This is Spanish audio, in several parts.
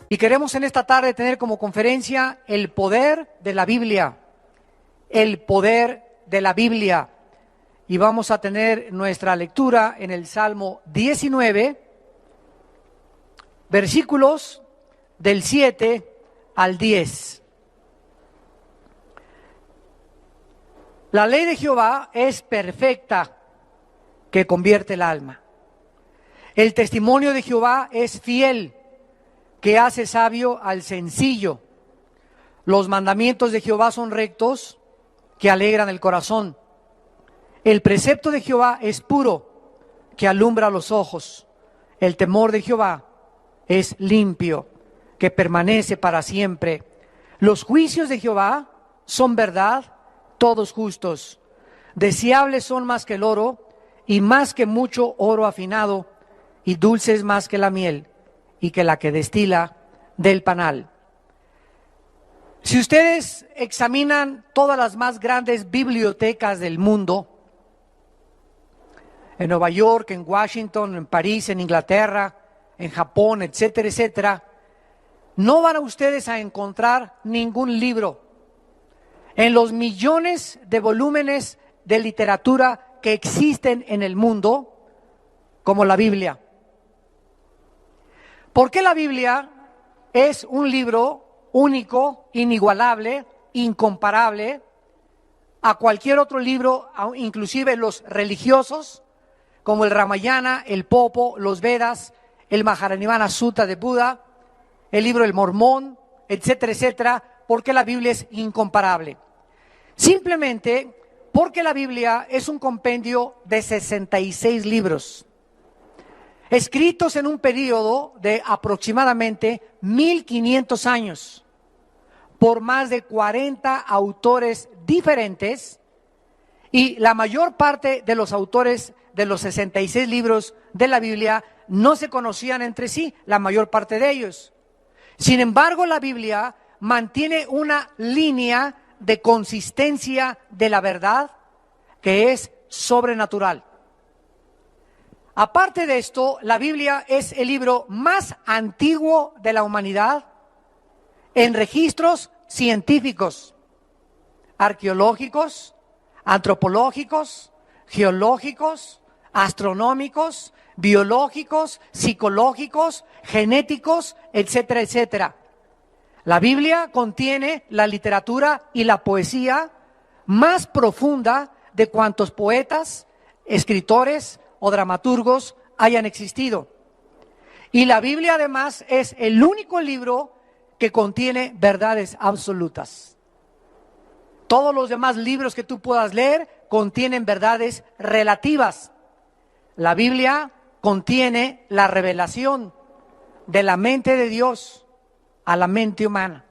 Y queremos en esta tarde tener como conferencia el poder de la Biblia, el poder de la Biblia. Y vamos a tener nuestra lectura en el Salmo 19, versículos del 7 al 10. La ley de Jehová es perfecta, que convierte el alma. El testimonio de Jehová es fiel, que hace sabio al sencillo. Los mandamientos de Jehová son rectos, que alegran el corazón. El precepto de Jehová es puro, que alumbra los ojos. El temor de Jehová es limpio, que permanece para siempre. Los juicios de Jehová son verdad, todos justos. Deseables son más que el oro, y más que mucho oro afinado, y dulces más que la miel, y que la que destila del panal. Si ustedes examinan todas las más grandes bibliotecas del mundo, en Nueva York, en Washington, en París, en Inglaterra, en Japón, etcétera, etcétera, no van a ustedes a encontrar ningún libro en los millones de volúmenes de literatura que existen en el mundo como la Biblia. Porque la Biblia es un libro único, inigualable, incomparable a cualquier otro libro, inclusive los religiosos, como el Ramayana, el Popo, los Vedas, el Mahajanivana Sutta de Buda, el libro del Mormón, etcétera, etcétera, porque la Biblia es incomparable. Simplemente porque la Biblia es un compendio de 66 libros, escritos en un periodo de aproximadamente 1500 años, por más de 40 autores diferentes, y la mayor parte de los autores de los 66 libros de la Biblia no se conocían entre sí, la mayor parte de ellos. Sin embargo, la Biblia mantiene una línea de consistencia de la verdad que es sobrenatural. Aparte de esto, la Biblia es el libro más antiguo de la humanidad en registros científicos, arqueológicos, antropológicos, geológicos, astronómicos, biológicos, psicológicos, genéticos, etcétera, etcétera. La Biblia contiene la literatura y la poesía más profunda de cuantos poetas, escritores o dramaturgos hayan existido. Y la Biblia además es el único libro que contiene verdades absolutas. Todos los demás libros que tú puedas leer contienen verdades relativas. La Biblia contiene la revelación de la mente de Dios a la mente humana.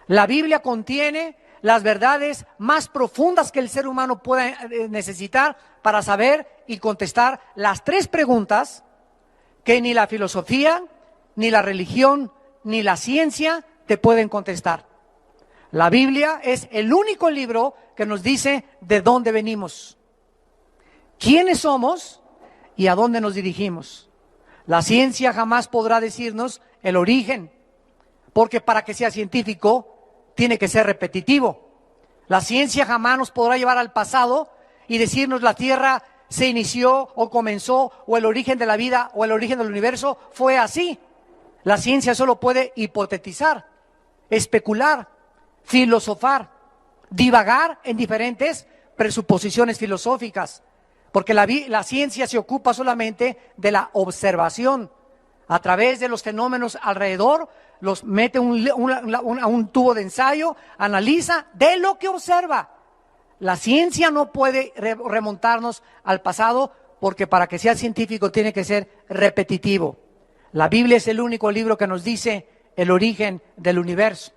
La Biblia contiene las verdades más profundas que el ser humano pueda necesitar para saber y contestar las tres preguntas que ni la filosofía, ni la religión, ni la ciencia te pueden contestar. La Biblia es el único libro que nos dice de dónde venimos, quiénes somos y a dónde nos dirigimos. La ciencia jamás podrá decirnos el origen, porque para que sea científico tiene que ser repetitivo. La ciencia jamás nos podrá llevar al pasado y decirnos la Tierra se inició o comenzó, o el origen de la vida o el origen del universo fue así. La ciencia solo puede hipotetizar, especular, filosofar, divagar en diferentes presuposiciones filosóficas, porque la ciencia se ocupa solamente de la observación. A través de los fenómenos alrededor, los mete a un tubo de ensayo, analiza de lo que observa. La ciencia no puede remontarnos al pasado, porque para que sea científico tiene que ser repetitivo. La Biblia es el único libro que nos dice el origen del universo,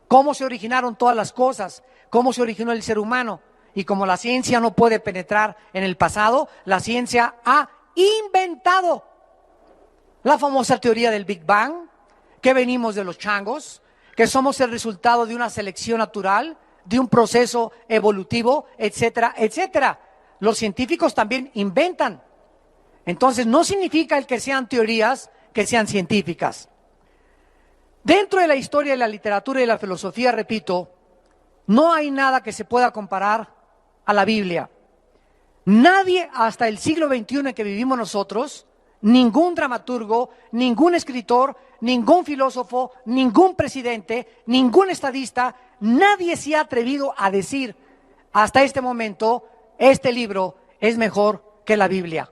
cómo se originaron todas las cosas, cómo se originó el ser humano. Y como la ciencia no puede penetrar en el pasado, la ciencia ha inventado la famosa teoría del Big Bang, que venimos de los changos, que somos el resultado de una selección natural, de un proceso evolutivo, etcétera, etcétera. Los científicos también inventan. Entonces no significa el que sean teorías que sean científicas. Dentro de la historia de la literatura y la filosofía, repito, no hay nada que se pueda comparar a la Biblia. Nadie hasta el siglo XXI en que vivimos nosotros, ningún dramaturgo, ningún escritor, ningún filósofo, ningún presidente, ningún estadista, nadie se ha atrevido a decir hasta este momento, este libro es mejor que la Biblia.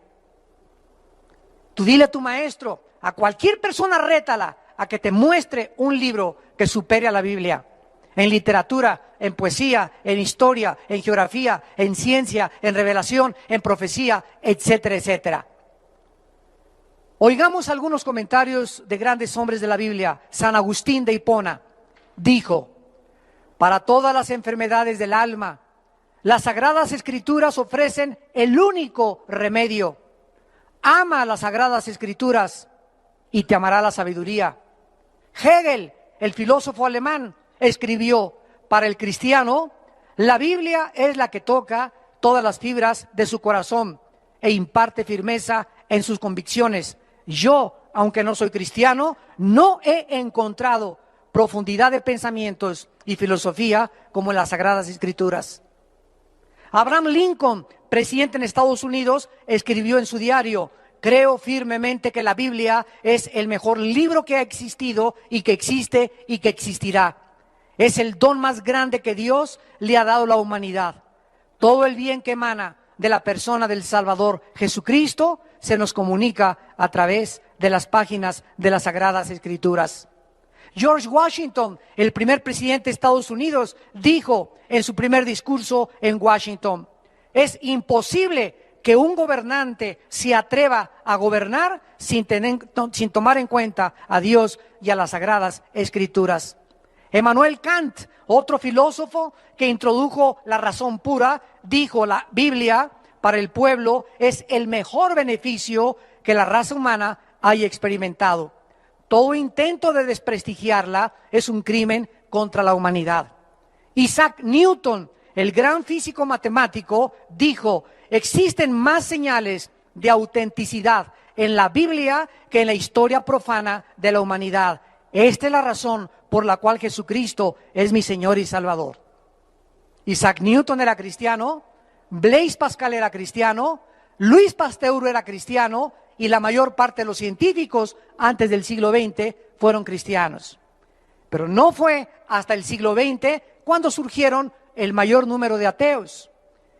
Tú dile a tu maestro, a cualquier persona rétala a que te muestre un libro que supere a la Biblia. En literatura, en poesía, en historia, en geografía, en ciencia, en revelación, en profecía, etcétera, etcétera. Oigamos algunos comentarios de grandes hombres de la Biblia. San Agustín de Hipona dijo: para todas las enfermedades del alma, las Sagradas Escrituras ofrecen el único remedio. Ama las Sagradas Escrituras y te amará la sabiduría. Hegel, el filósofo alemán, escribió: para el cristiano, la Biblia es la que toca todas las fibras de su corazón e imparte firmeza en sus convicciones. Yo, aunque no soy cristiano, no he encontrado profundidad de pensamientos y filosofía como en las Sagradas Escrituras. Abraham Lincoln, presidente en Estados Unidos, escribió en su diario: creo firmemente que la Biblia es el mejor libro que ha existido y que existe y que existirá. Es el don más grande que Dios le ha dado a la humanidad. Todo el bien que emana de la persona del Salvador Jesucristo se nos comunica a través de las páginas de las Sagradas Escrituras. George Washington, el primer presidente de Estados Unidos, dijo en su primer discurso en Washington: es imposible que un gobernante se atreva a gobernar sin tomar en cuenta a Dios y a las Sagradas Escrituras. Immanuel Kant, otro filósofo que introdujo la razón pura, dijo: la Biblia para el pueblo es el mejor beneficio que la raza humana haya experimentado. Todo intento de desprestigiarla es un crimen contra la humanidad. Isaac Newton, el gran físico matemático, dijo: existen más señales de autenticidad en la Biblia que en la historia profana de la humanidad. Esta es la razón por la cual Jesucristo es mi Señor y Salvador. Isaac Newton era cristiano, Blaise Pascal era cristiano, Luis Pasteur era cristiano, y la mayor parte de los científicos antes del siglo XX fueron cristianos. Pero no fue hasta el siglo XX cuando surgieron el mayor número de ateos.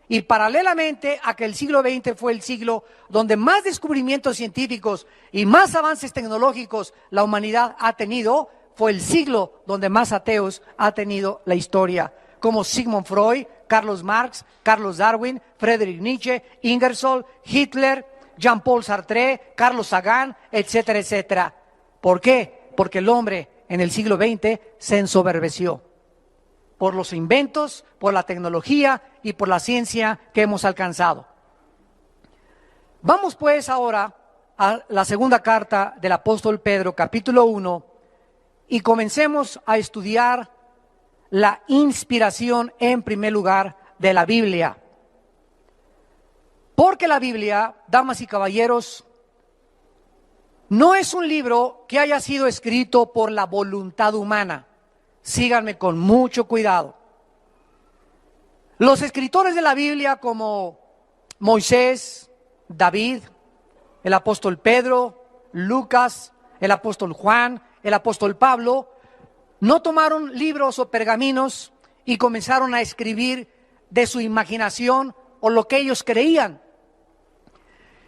Y paralelamente a que el siglo XX fue el siglo donde más descubrimientos científicos y más avances tecnológicos la humanidad ha tenido, fue el siglo donde más ateos ha tenido la historia, como Sigmund Freud, Carlos Marx, Carlos Darwin, Friedrich Nietzsche, Ingersoll, Hitler, Jean-Paul Sartre, Carlos Sagan, etcétera, etcétera. ¿Por qué? Porque el hombre en el siglo XX se ensoberbeció por los inventos, por la tecnología y por la ciencia que hemos alcanzado. Vamos pues ahora a la segunda carta del apóstol Pedro, capítulo 1, y comencemos a estudiar la inspiración en primer lugar de la Biblia. Porque la Biblia, damas y caballeros, no es un libro que haya sido escrito por la voluntad humana. Síganme con mucho cuidado. Los escritores de la Biblia como Moisés, David, el apóstol Pedro, Lucas, el apóstol Juan, el apóstol Pablo, no tomaron libros o pergaminos y comenzaron a escribir de su imaginación o lo que ellos creían,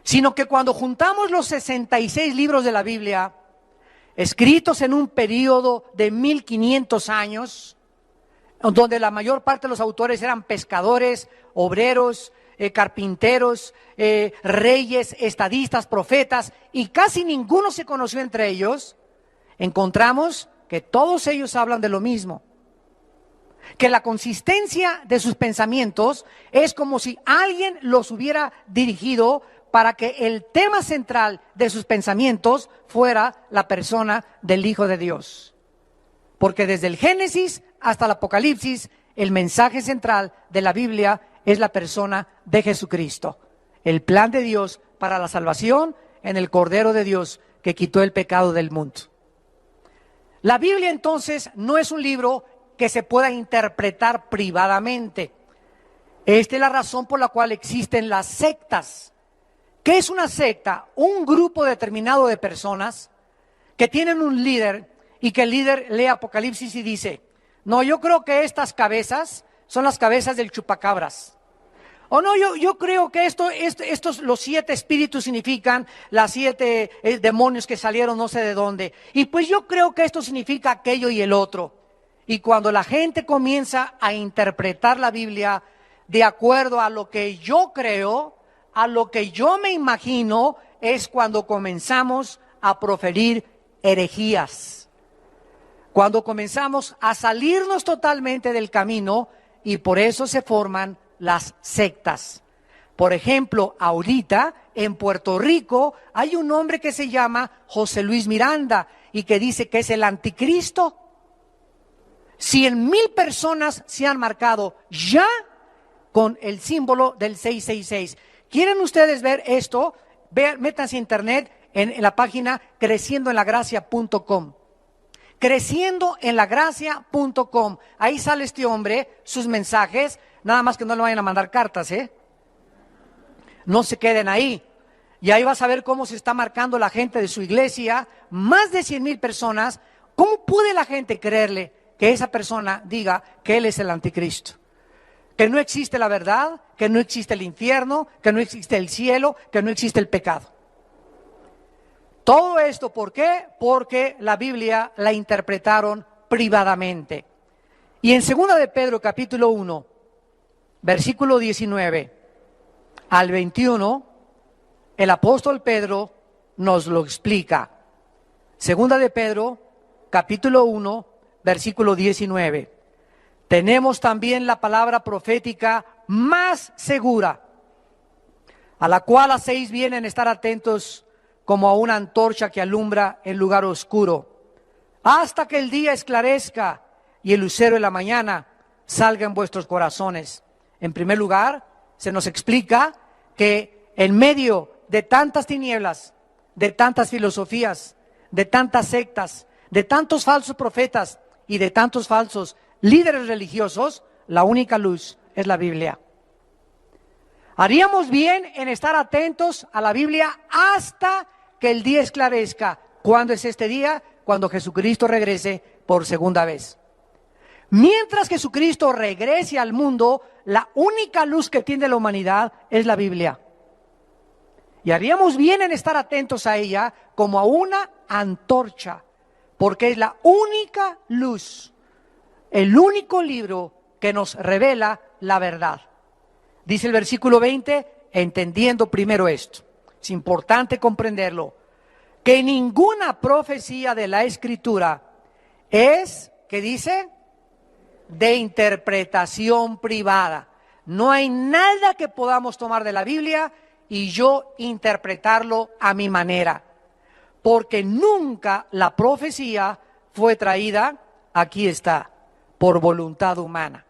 sino que cuando juntamos los 66 libros de la Biblia, escritos en un periodo de 1500 años, donde la mayor parte de los autores eran pescadores, obreros, carpinteros, reyes, estadistas, profetas, y casi ninguno se conoció entre ellos, encontramos que todos ellos hablan de lo mismo. Que la consistencia de sus pensamientos es como si alguien los hubiera dirigido para que el tema central de sus pensamientos fuera la persona del Hijo de Dios. Porque desde el Génesis hasta el Apocalipsis, el mensaje central de la Biblia es la persona de Jesucristo. El plan de Dios para la salvación en el Cordero de Dios que quitó el pecado del mundo. La Biblia entonces no es un libro que se pueda interpretar privadamente. Esta es la razón por la cual existen las sectas. ¿Qué es una secta? Un grupo determinado de personas que tienen un líder y que el líder lee Apocalipsis y dice, no, yo creo que estas cabezas son las cabezas del chupacabras. O no, yo creo que estos, los 7 espíritus significan las 7 demonios que salieron no sé de dónde. Y pues yo creo que esto significa aquello y el otro. Y cuando la gente comienza a interpretar la Biblia de acuerdo a lo que yo creo, a lo que yo me imagino, es cuando comenzamos a proferir herejías. Cuando comenzamos a salirnos totalmente del camino y por eso se forman las sectas. Por ejemplo, ahorita en Puerto Rico hay un hombre que se llama José Luis Miranda y que dice que es el anticristo. 100,000 personas se han marcado ya con el símbolo del 666. ¿Quieren ustedes ver esto? Métanse a internet en la página creciendoenlagracia.com. Creciendoenlagracia.com. Ahí sale este hombre, sus mensajes. Nada más que no le vayan a mandar cartas, No se queden ahí. Y ahí vas a ver cómo se está marcando la gente de su iglesia. Más de 100,000 personas. ¿Cómo puede la gente creerle que esa persona diga que él es el anticristo? Que no existe la verdad, que no existe el infierno, que no existe el cielo, que no existe el pecado. Todo esto, ¿por qué? Porque la Biblia la interpretaron privadamente. Y en 2 de Pedro capítulo 1, versículo 19 al 21, el apóstol Pedro nos lo explica. 2 de Pedro capítulo 1, versículo 19. Tenemos también la palabra profética más segura, a la cual hacéis bien en estar atentos como a una antorcha que alumbra en lugar oscuro, hasta que el día esclarezca y el lucero de la mañana salga en vuestros corazones. En primer lugar, se nos explica que en medio de tantas tinieblas, de tantas filosofías, de tantas sectas, de tantos falsos profetas y de tantos falsos líderes religiosos, la única luz es la Biblia. Haríamos bien en estar atentos a la Biblia hasta que el día esclarezca. ¿Cuándo es este día? Cuando Jesucristo regrese por segunda vez. Mientras Jesucristo regrese al mundo, la única luz que tiene la humanidad es la Biblia. Y haríamos bien en estar atentos a ella como a una antorcha, porque es la única luz, el único libro que nos revela la verdad. Dice el versículo 20, entendiendo primero esto, es importante comprenderlo, que ninguna profecía de la Escritura es, ¿qué dice? De interpretación privada. No hay nada que podamos tomar de la Biblia y yo interpretarlo a mi manera, porque nunca la profecía fue traída, aquí está, por voluntad humana.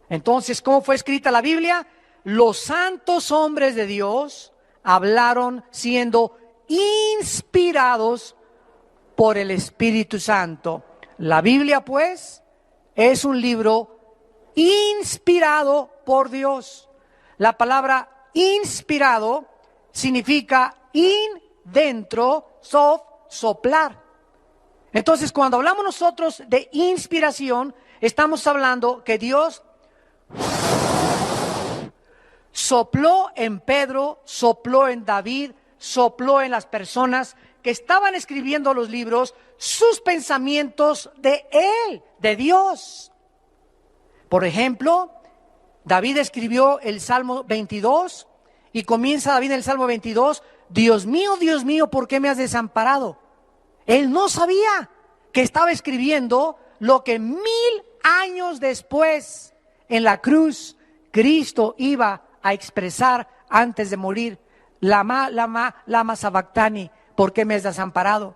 Entonces, ¿cómo fue escrita la Biblia? Los santos hombres de Dios hablaron siendo inspirados por el Espíritu Santo. La Biblia, pues, es un libro inspirado por Dios. La palabra inspirado significa dentro, soplar. Entonces, cuando hablamos nosotros de inspiración, estamos hablando que Dios sopló en Pedro, sopló en David, sopló en las personas que estaban escribiendo los libros, sus pensamientos de Él, de Dios. Por ejemplo, David escribió el Salmo 22 y comienza David en el Salmo 22, Dios mío, ¿por qué me has desamparado? Él no sabía que estaba escribiendo lo que 1000 años después en la cruz Cristo iba a expresar antes de morir. Lama sabactani, ¿por qué me has desamparado?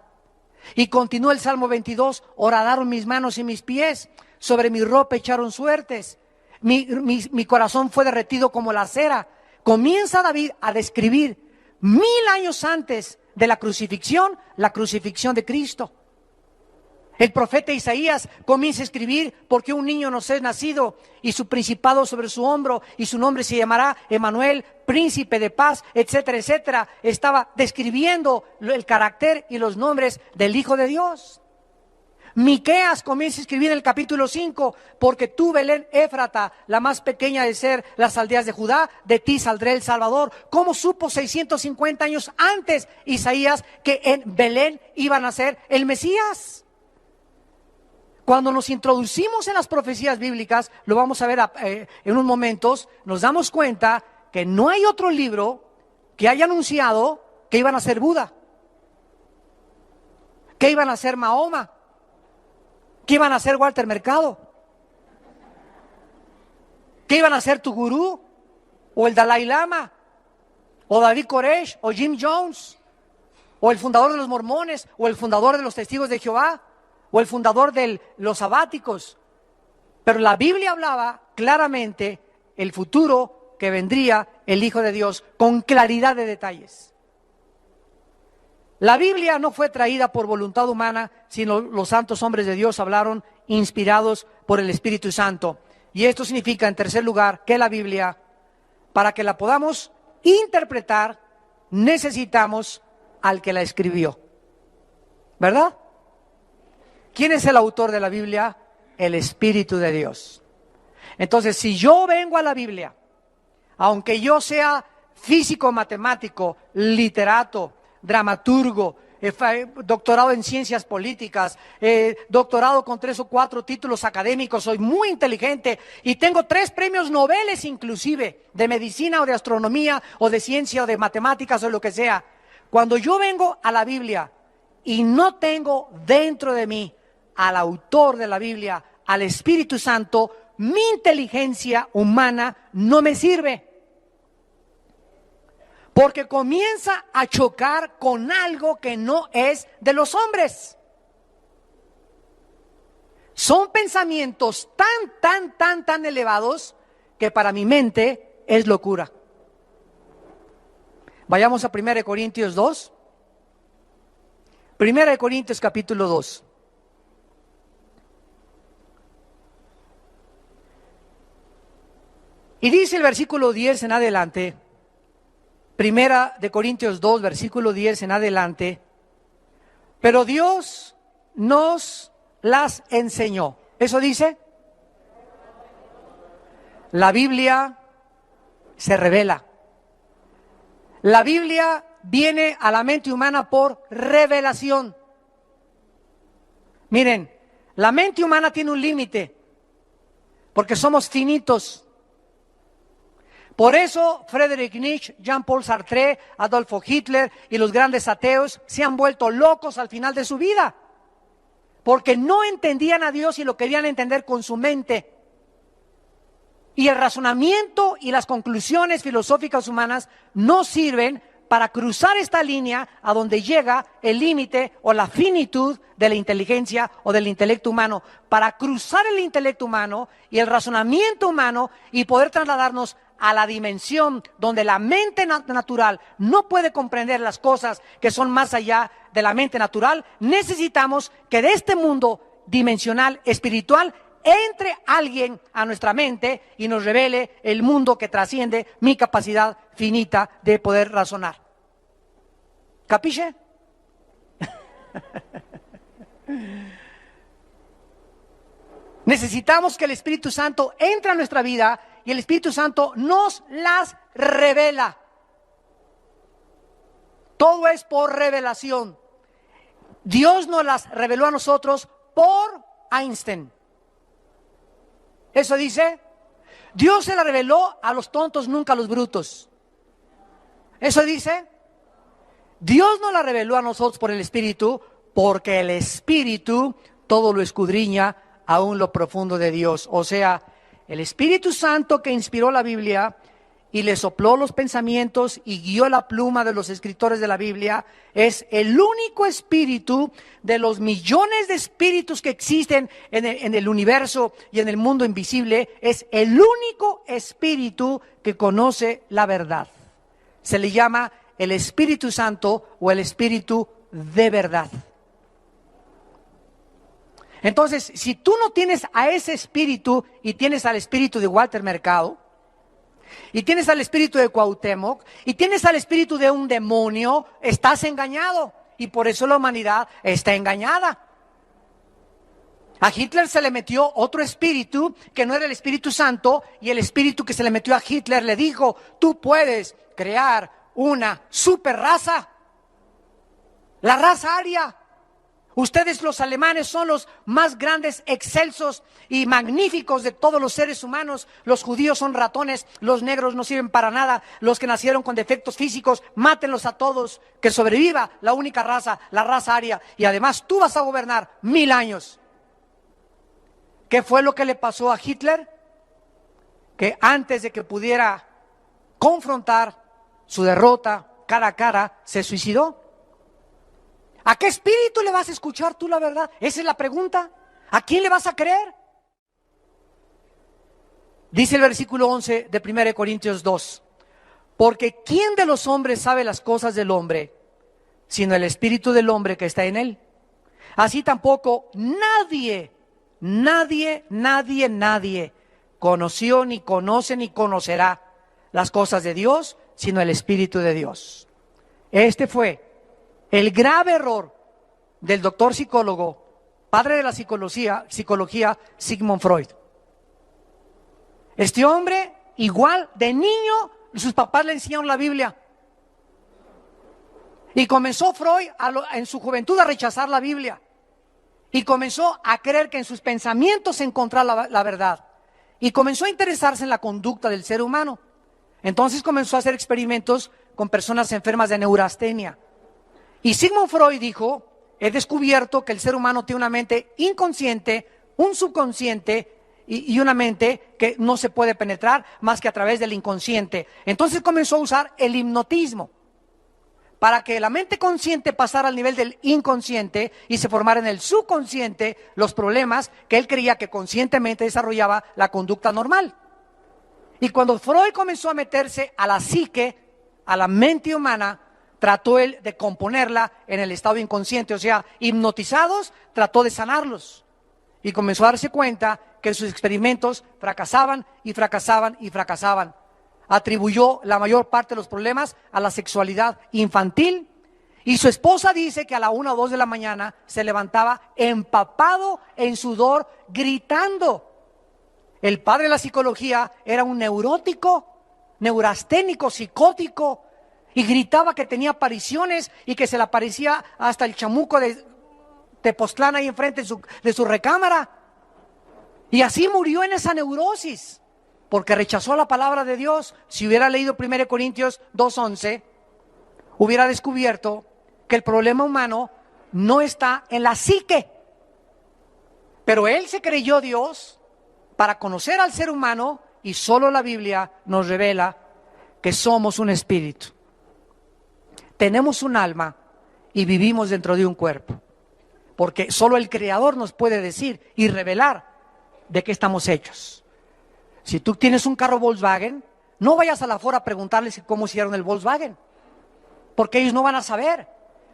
Y continúa el Salmo 22, horadaron mis manos y mis pies, sobre mi ropa echaron suertes, mi corazón fue derretido como la cera. Comienza David a describir 1000 años antes de la crucifixión de Cristo. El profeta Isaías comienza a escribir: porque un niño nos es nacido y su principado sobre su hombro y su nombre se llamará Emmanuel, príncipe de paz, etcétera, etcétera. Estaba describiendo el carácter y los nombres del Hijo de Dios. Miqueas comienza a escribir en el capítulo 5: porque tú, Belén Éfrata, la más pequeña de ser las aldeas de Judá, de ti saldrá el Salvador. ¿Cómo supo 650 años antes Isaías que en Belén iba a nacer el Mesías? Cuando nos introducimos en las profecías bíblicas, lo vamos a ver en unos momentos, nos damos cuenta que no hay otro libro que haya anunciado que iban a ser Buda, que iban a ser Mahoma, que iban a ser Walter Mercado, que iban a ser tu gurú, o el Dalai Lama, o David Koresh, o Jim Jones, o el fundador de los mormones, o el fundador de los testigos de Jehová, o el fundador de los sabáticos. Pero la Biblia hablaba claramente el futuro que vendría el Hijo de Dios, con claridad de detalles. La Biblia no fue traída por voluntad humana, sino los santos hombres de Dios hablaron inspirados por el Espíritu Santo. Y esto significa, en tercer lugar, que la Biblia, para que la podamos interpretar, necesitamos al que la escribió. ¿Verdad? ¿Quién es el autor de la Biblia? El Espíritu de Dios. Entonces, si yo vengo a la Biblia, aunque yo sea físico, matemático, literato, dramaturgo, doctorado en ciencias políticas, doctorado con 3 o 4 títulos académicos, soy muy inteligente y tengo 3 premios Nobel inclusive, de medicina o de astronomía o de ciencia o de matemáticas o lo que sea. Cuando yo vengo a la Biblia y no tengo dentro de mí al autor de la Biblia, al Espíritu Santo, mi inteligencia humana no me sirve. Porque comienza a chocar con algo que no es de los hombres. Son pensamientos tan elevados que para mi mente es locura. Vayamos a 1 Corintios 2. 1 Corintios capítulo 2. Y dice el versículo 10 en adelante, 1 Corintios 2, versículo 10 en adelante: pero Dios nos las enseñó. ¿Eso dice? La Biblia se revela. La Biblia viene a la mente humana por revelación. Miren, la mente humana tiene un límite, porque somos finitos. Por eso Friedrich Nietzsche, Jean-Paul Sartre, Adolfo Hitler y los grandes ateos se han vuelto locos al final de su vida, porque no entendían a Dios y lo querían entender con su mente. Y el razonamiento y las conclusiones filosóficas humanas no sirven para cruzar esta línea a donde llega el límite o la finitud de la inteligencia o del intelecto humano. Para cruzar el intelecto humano y el razonamiento humano y poder trasladarnos a la dimensión donde la mente natural no puede comprender las cosas que son más allá de la mente natural, necesitamos que de este mundo dimensional espiritual entre alguien a nuestra mente y nos revele el mundo que trasciende mi capacidad finita de poder razonar. ¿Capisce? Necesitamos que el Espíritu Santo entre a nuestra vida y el Espíritu Santo nos las revela. Todo es por revelación. Dios nos las reveló a nosotros por Einstein. ¿Eso dice? Dios se la reveló a los tontos, nunca a los brutos. ¿Eso dice? Dios nos la reveló a nosotros por el Espíritu, porque el Espíritu todo lo escudriña aún lo profundo de Dios. O sea, el Espíritu Santo que inspiró la Biblia y le sopló los pensamientos y guió la pluma de los escritores de la Biblia, es el único espíritu de los millones de espíritus que existen en el universo y en el mundo invisible. Es el único espíritu que conoce la verdad. Se le llama el Espíritu Santo o el Espíritu de verdad. Entonces, si tú no tienes a ese espíritu y tienes al espíritu de Walter Mercado, y tienes al espíritu de Cuauhtémoc, y tienes al espíritu de un demonio, estás engañado. Y por eso la humanidad está engañada. A Hitler se le metió otro espíritu que no era el Espíritu Santo, y el espíritu que se le metió a Hitler le dijo: tú puedes crear una super raza, la raza aria. Ustedes los alemanes son los más grandes, excelsos y magníficos de todos los seres humanos. Los judíos son ratones, los negros no sirven para nada, los que nacieron con defectos físicos, mátenlos a todos, que sobreviva la única raza, la raza aria, y además tú vas a gobernar 1000 años. ¿Qué fue lo que le pasó a Hitler? Que antes de que pudiera confrontar su derrota cara a cara, se suicidó. ¿A qué espíritu le vas a escuchar tú la verdad? Esa es la pregunta. ¿A quién le vas a creer? Dice el versículo 11 de 1 Corintios 2. Porque ¿quién de los hombres sabe las cosas del hombre, sino el espíritu del hombre que está en él? Así tampoco nadie conoció, ni conoce, ni conocerá las cosas de Dios, sino el Espíritu de Dios. Este fue el grave error del doctor psicólogo, padre de la psicología, Sigmund Freud. Este hombre, igual de niño, sus papás le enseñaron la Biblia. Y comenzó Freud en su juventud a rechazar la Biblia. Y comenzó a creer que en sus pensamientos se encontraba la verdad. Y comenzó a interesarse en la conducta del ser humano. Entonces comenzó a hacer experimentos con personas enfermas de neurastenia. Y Sigmund Freud dijo: he descubierto que el ser humano tiene una mente inconsciente, un subconsciente y una mente que no se puede penetrar más que a través del inconsciente. Entonces comenzó a usar el hipnotismo para que la mente consciente pasara al nivel del inconsciente y se formara en el subconsciente los problemas que él creía que conscientemente desarrollaba la conducta normal. Y cuando Freud comenzó a meterse a la psique, a la mente humana, trató él de componerla en el estado inconsciente, o sea, hipnotizados, trató de sanarlos. Y comenzó a darse cuenta que sus experimentos fracasaban y fracasaban y fracasaban. Atribuyó la mayor parte de los problemas a la sexualidad infantil, y su esposa dice que a la 1 o 2 de la mañana se levantaba empapado en sudor, gritando. El padre de la psicología era un neurótico, neurasténico, psicótico, y gritaba que tenía apariciones y que se le aparecía hasta el chamuco de Tepoztlán ahí enfrente de su recámara. Y así murió en esa neurosis, porque rechazó la palabra de Dios. Si hubiera leído 1 Corintios 2:11, hubiera descubierto que el problema humano no está en la psique. Pero él se creyó Dios para conocer al ser humano, y solo la Biblia nos revela que somos un espíritu. Tenemos un alma y vivimos dentro de un cuerpo, porque solo el Creador nos puede decir y revelar de qué estamos hechos. Si tú tienes un carro Volkswagen, no vayas a la Ford a preguntarles cómo hicieron el Volkswagen, porque ellos no van a saber.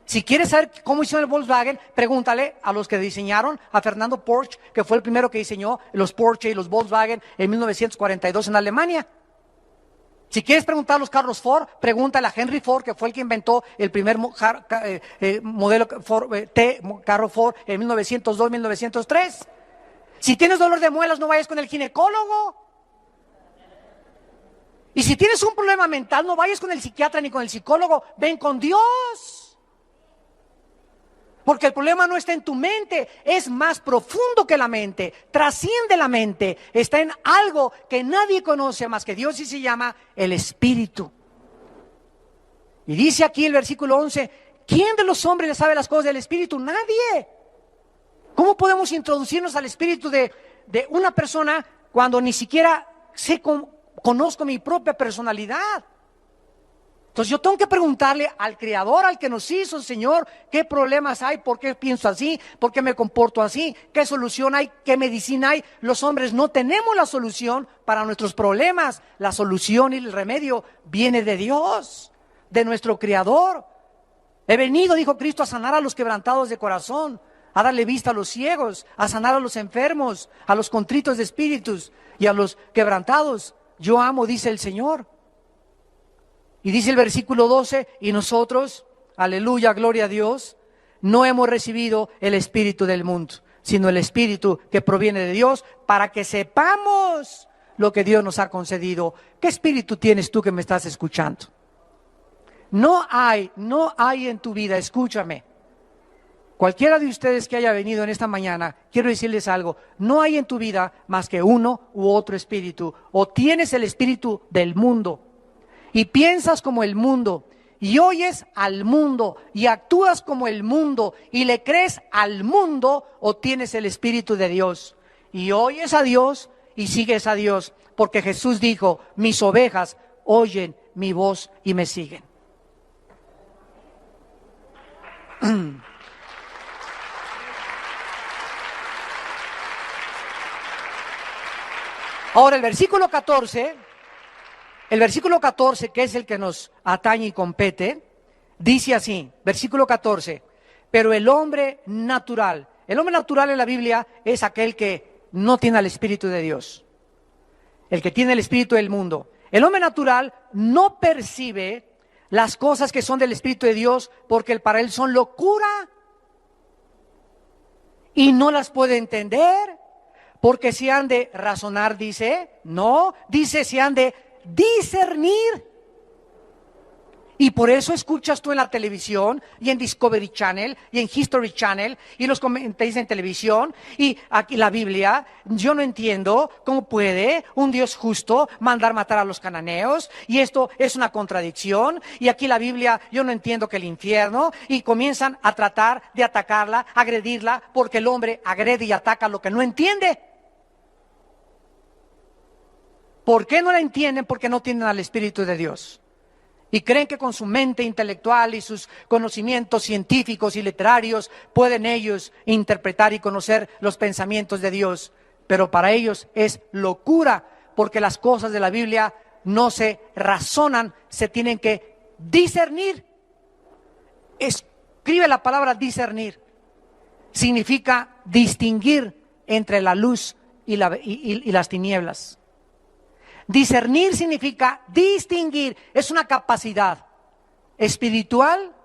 Si quieres saber cómo hicieron el Volkswagen, pregúntale a los que diseñaron, a Fernando Porsche, que fue el primero que diseñó los Porsche y los Volkswagen en 1942 en Alemania. Si quieres preguntar a los carros Ford, pregúntale a Henry Ford, que fue el que inventó el primer modelo carro Ford en 1902-1903. Si tienes dolor de muelas, no vayas con el ginecólogo. Y si tienes un problema mental, no vayas con el psiquiatra ni con el psicólogo, ven con Dios. Porque el problema no está en tu mente, es más profundo que la mente, trasciende la mente, está en algo que nadie conoce más que Dios, y se llama el Espíritu. Y dice aquí el versículo 11, ¿quién de los hombres le sabe las cosas del Espíritu? Nadie. ¿Cómo podemos introducirnos al Espíritu de una persona cuando ni siquiera conozco mi propia personalidad? Entonces yo tengo que preguntarle al Creador, al que nos hizo, Señor, ¿qué problemas hay? ¿Por qué pienso así? ¿Por qué me comporto así? ¿Qué solución hay? ¿Qué medicina hay? Los hombres no tenemos la solución para nuestros problemas. La solución y el remedio viene de Dios, de nuestro Creador. He venido, dijo Cristo, a sanar a los quebrantados de corazón, a darle vista a los ciegos, a sanar a los enfermos, a los contritos de espíritus y a los quebrantados. Yo amo, dice el Señor. Y dice el versículo 12, y nosotros, aleluya, gloria a Dios, no hemos recibido el espíritu del mundo, sino el espíritu que proviene de Dios, para que sepamos lo que Dios nos ha concedido. ¿Qué espíritu tienes tú que me estás escuchando? No hay en tu vida, escúchame. Cualquiera de ustedes que haya venido en esta mañana, quiero decirles algo, no hay en tu vida más que uno u otro espíritu. O tienes el espíritu del mundo y piensas como el mundo y oyes al mundo y actúas como el mundo y le crees al mundo, o tienes el espíritu de Dios y oyes a Dios y sigues a Dios, porque Jesús dijo, mis ovejas oyen mi voz y me siguen. Ahora el versículo 14, que es el que nos atañe y compete, dice así, versículo 14, pero el hombre natural en la Biblia es aquel que no tiene el Espíritu de Dios, el que tiene el espíritu del mundo. El hombre natural no percibe las cosas que son del Espíritu de Dios, porque para él son locura y no las puede entender. Porque se han de razonar, dice, no, dice se han de discernir. Y por eso escuchas tú en la televisión y en Discovery Channel y en History Channel y los comentaristas en televisión y aquí la Biblia. Yo no entiendo cómo puede un Dios justo mandar matar a los cananeos, y esto es una contradicción, y aquí la Biblia yo no entiendo que el infierno, y comienzan a tratar de atacarla, agredirla, porque el hombre agrede y ataca lo que no entiende. ¿Por qué no la entienden? Porque no tienen al Espíritu de Dios. Y creen que con su mente intelectual y sus conocimientos científicos y literarios pueden ellos interpretar y conocer los pensamientos de Dios. Pero para ellos es locura, porque las cosas de la Biblia no se razonan, se tienen que discernir. Escribe la palabra discernir. Significa distinguir entre la luz y las tinieblas. Discernir significa distinguir, es una capacidad espiritual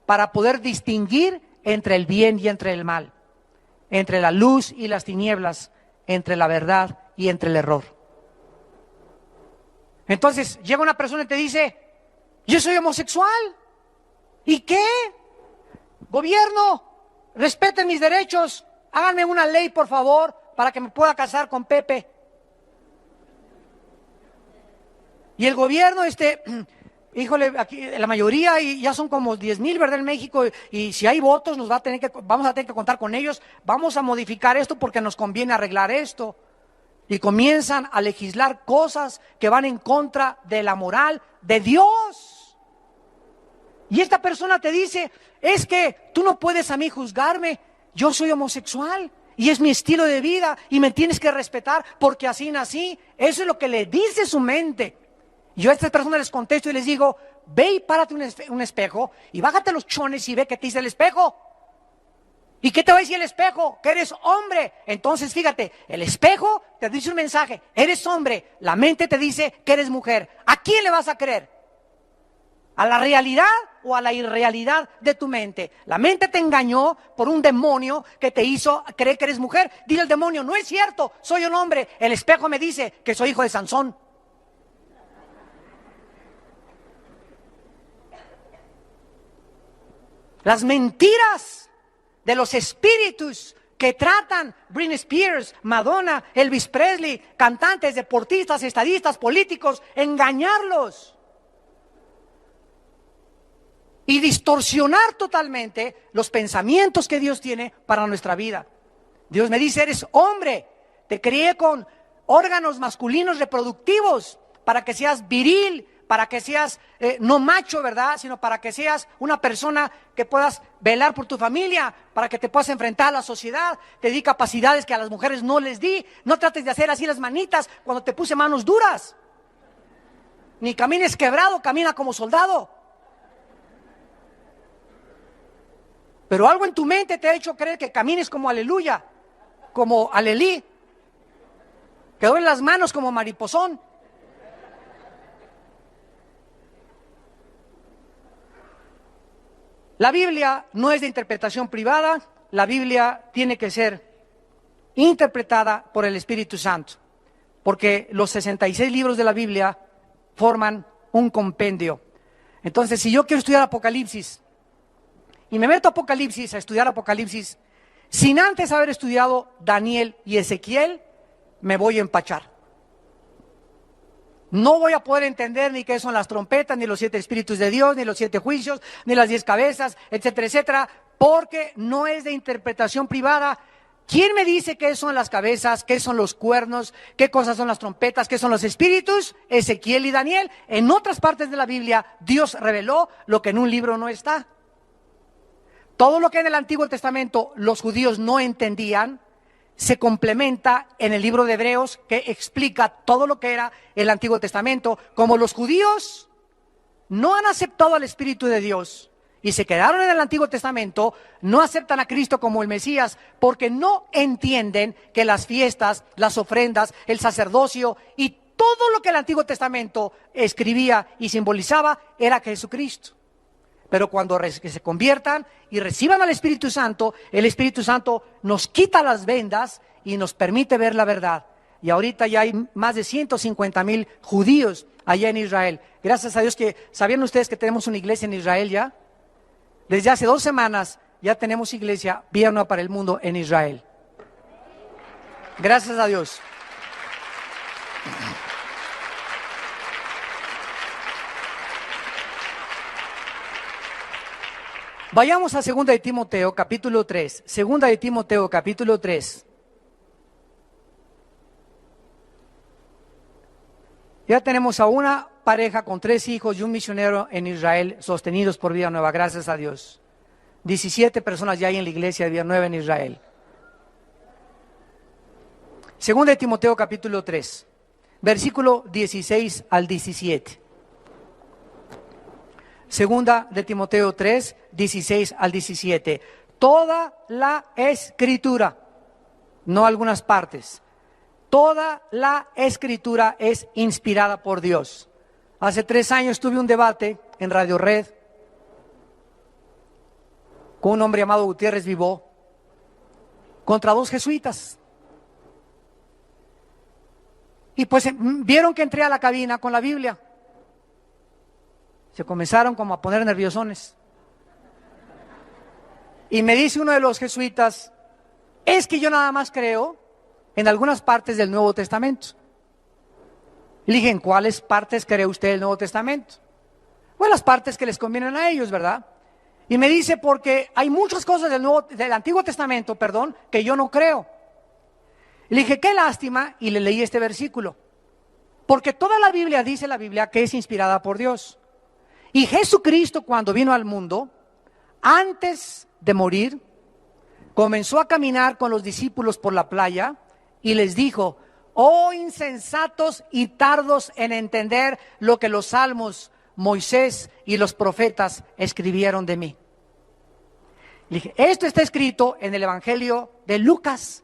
para poder distinguir entre el bien y entre el mal, entre la luz y las tinieblas, entre la verdad y entre el error. Entonces llega una persona y te dice, yo soy homosexual. ¿Y qué? Gobierno, respeten mis derechos, háganme una ley por favor para que me pueda casar con Pepe. Y el gobierno, híjole, aquí la mayoría, y ya son como 10,000, ¿verdad? En México, y si hay votos vamos a tener que contar con ellos, vamos a modificar esto porque nos conviene arreglar esto. Y comienzan a legislar cosas que van en contra de la moral de Dios. Y esta persona te dice, es que tú no puedes a mí juzgarme, yo soy homosexual. Y es mi estilo de vida y me tienes que respetar porque así nací. Eso es lo que le dice su mente. Yo a estas personas les contesto y les digo, ve y párate un espejo y bájate los chones y ve qué te dice el espejo. ¿Y qué te va a decir el espejo? Que eres hombre. Entonces fíjate, el espejo te dice un mensaje, eres hombre. La mente te dice que eres mujer. ¿A quién le vas a creer? ¿A la realidad o a la irrealidad de tu mente? La mente te engañó por un demonio que te hizo creer que eres mujer. Dile al demonio, no es cierto, soy un hombre. El espejo me dice que soy hijo de Sansón. Las mentiras de los espíritus que tratan Britney Spears, Madonna, Elvis Presley, cantantes, deportistas, estadistas, políticos, engañarlos y distorsionar totalmente los pensamientos que Dios tiene para nuestra vida. Dios me dice, eres hombre, te crié con órganos masculinos reproductivos para que seas viril, para que seas no macho, ¿verdad? Sino para que seas una persona que puedas velar por tu familia, para que te puedas enfrentar a la sociedad. Te di capacidades que a las mujeres no les di. No trates de hacer así las manitas cuando te puse manos duras. Ni camines quebrado, camina como soldado. Pero algo en tu mente te ha hecho creer que camines como aleluya, como alelí, que doblen las manos como mariposón. La Biblia no es de interpretación privada, la Biblia tiene que ser interpretada por el Espíritu Santo, porque los 66 libros de la Biblia forman un compendio. Entonces, si yo quiero estudiar Apocalipsis y me meto a Apocalipsis, a estudiar Apocalipsis, sin antes haber estudiado Daniel y Ezequiel, me voy a empachar. No voy a poder entender ni qué son las trompetas, ni los 7 espíritus de Dios, ni los 7 juicios, ni las 10 cabezas, etcétera, etcétera, porque no es de interpretación privada. ¿Quién me dice qué son las cabezas, qué son los cuernos, qué cosas son las trompetas, qué son los espíritus? Ezequiel y Daniel. En otras partes de la Biblia, Dios reveló lo que en un libro no está. Todo lo que en el Antiguo Testamento los judíos no entendían, se complementa en el libro de Hebreos, que explica todo lo que era el Antiguo Testamento. Como los judíos no han aceptado al Espíritu de Dios y se quedaron en el Antiguo Testamento, no aceptan a Cristo como el Mesías, porque no entienden que las fiestas, las ofrendas, el sacerdocio y todo lo que el Antiguo Testamento escribía y simbolizaba era Jesucristo. Pero cuando se conviertan y reciban al Espíritu Santo, el Espíritu Santo nos quita las vendas y nos permite ver la verdad. Y ahorita ya hay más de 150,000 judíos allá en Israel. Gracias a Dios que, ¿sabían ustedes que tenemos una iglesia en Israel ya? Desde hace 2 semanas ya tenemos iglesia Vida Nueva para el Mundo en Israel. Gracias a Dios. Vayamos a 2 de Timoteo, capítulo 3. 2 de Timoteo, capítulo 3. Ya tenemos a una pareja con 3 hijos y un misionero en Israel sostenidos por Vida Nueva, gracias a Dios. 17 personas ya hay en la iglesia de Vida Nueva en Israel. 2 de Timoteo, capítulo 3, versículo 16 al 17. Segunda de Timoteo 3, 16 al 17. Toda la Escritura, no algunas partes, toda la Escritura es inspirada por Dios. Hace 3 años tuve un debate en Radio Red con un hombre llamado Gutiérrez Vivó contra 2 jesuitas. Y pues vieron que entré a la cabina con la Biblia. Se comenzaron como a poner nerviosones. Y me dice uno de los jesuitas, es que yo nada más creo en algunas partes del Nuevo Testamento. Y le dije, ¿en cuáles partes cree usted del Nuevo Testamento? Bueno, las partes que les convienen a ellos, ¿verdad? Y me dice, porque hay muchas cosas del Antiguo Testamento, que yo no creo. Y le dije, qué lástima, y le leí este versículo. Porque toda la Biblia dice la Biblia que es inspirada por Dios. Y Jesucristo, cuando vino al mundo, antes de morir, comenzó a caminar con los discípulos por la playa y les dijo, oh insensatos y tardos en entender lo que los salmos, Moisés y los profetas escribieron de mí. Le dije, esto está escrito en el Evangelio de Lucas.